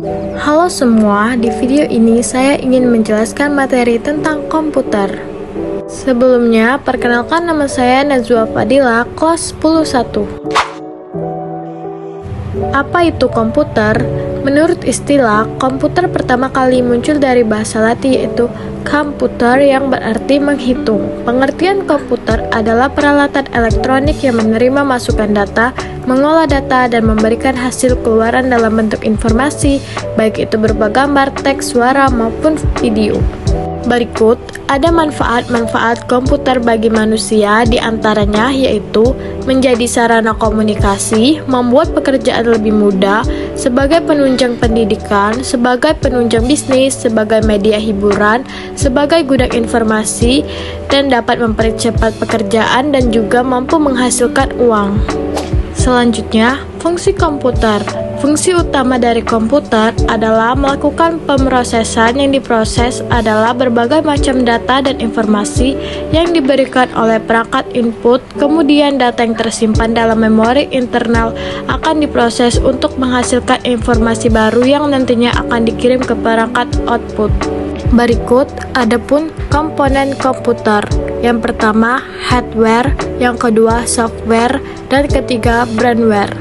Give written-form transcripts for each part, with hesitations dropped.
Halo semua, di video ini saya ingin menjelaskan materi tentang komputer. Sebelumnya, perkenalkan nama saya Najwa Fadila, kelas 10-1. Apa itu komputer? Menurut istilah, komputer pertama kali muncul dari bahasa Latin yaitu komputer yang berarti menghitung. Pengertian komputer adalah peralatan elektronik yang menerima masukan data, mengolah data, dan memberikan hasil keluaran dalam bentuk informasi, baik itu berupa gambar, teks, suara, maupun video. Berikut ada manfaat-manfaat komputer bagi manusia, diantaranya yaitu menjadi sarana komunikasi, membuat pekerjaan lebih mudah, sebagai penunjang pendidikan, sebagai penunjang bisnis, sebagai media hiburan, sebagai gudang informasi, dan dapat mempercepat pekerjaan dan juga mampu menghasilkan uang. Selanjutnya, fungsi komputer. Fungsi utama dari komputer adalah melakukan pemrosesan. Yang diproses adalah berbagai macam data dan informasi yang diberikan oleh perangkat input, kemudian data yang tersimpan dalam memori internal akan diproses untuk menghasilkan informasi baru yang nantinya akan dikirim ke perangkat output. Berikut adapun komponen komputer. Yang pertama hardware, yang kedua software, dan ketiga firmware.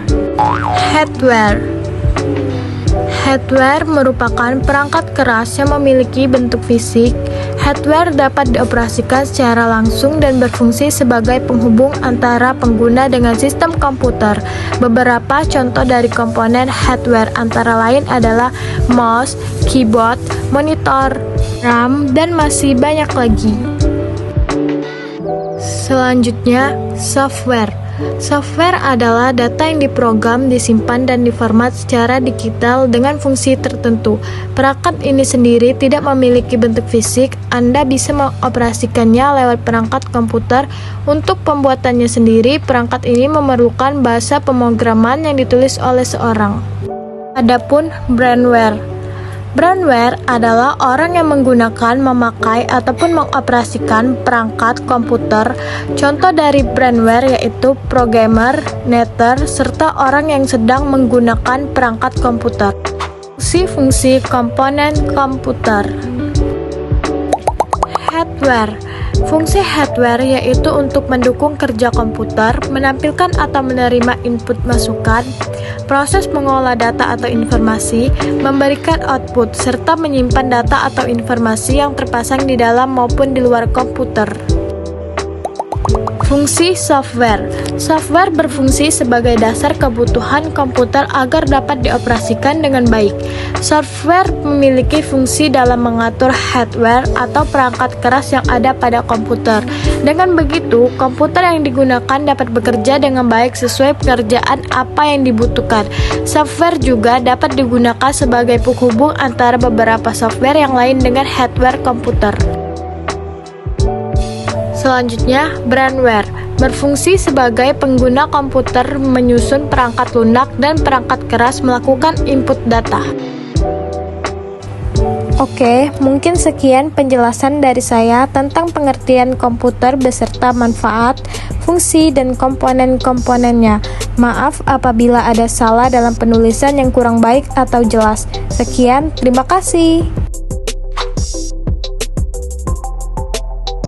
Hardware merupakan perangkat keras yang memiliki bentuk fisik. Hardware dapat dioperasikan secara langsung dan berfungsi sebagai penghubung antara pengguna dengan sistem komputer. Beberapa contoh dari komponen hardware antara lain adalah mouse, keyboard, monitor, RAM, dan masih banyak lagi. Selanjutnya, software. Software adalah data yang diprogram, disimpan, dan diformat secara digital dengan fungsi tertentu. Perangkat ini sendiri tidak memiliki bentuk fisik. Anda bisa mengoperasikannya lewat perangkat komputer. Untuk pembuatannya sendiri, perangkat ini memerlukan bahasa pemrograman yang ditulis oleh seorang. Adapun firmware. Firmware adalah orang yang menggunakan, memakai, ataupun mengoperasikan perangkat komputer. Contoh dari firmware yaitu programmer, netter, serta orang yang sedang menggunakan perangkat komputer. Fungsi-fungsi komponen komputer. Hardware. Fungsi hardware yaitu untuk mendukung kerja komputer, menampilkan atau menerima input masukan, proses mengolah data atau informasi, memberikan output, serta menyimpan data atau informasi yang terpasang di dalam maupun di luar komputer. Fungsi software. Software berfungsi sebagai dasar kebutuhan komputer agar dapat dioperasikan dengan baik. Software memiliki fungsi dalam mengatur hardware atau perangkat keras yang ada pada komputer. Dengan begitu, komputer yang digunakan dapat bekerja dengan baik sesuai pekerjaan apa yang dibutuhkan. Software juga dapat digunakan sebagai penghubung antara beberapa software yang lain dengan hardware komputer. Selanjutnya, firmware berfungsi sebagai pengguna komputer menyusun perangkat lunak dan perangkat keras melakukan input data. Oke, mungkin sekian penjelasan dari saya tentang pengertian komputer beserta manfaat, fungsi, dan komponen-komponennya. Maaf apabila ada salah dalam penulisan yang kurang baik atau jelas. Sekian, terima kasih.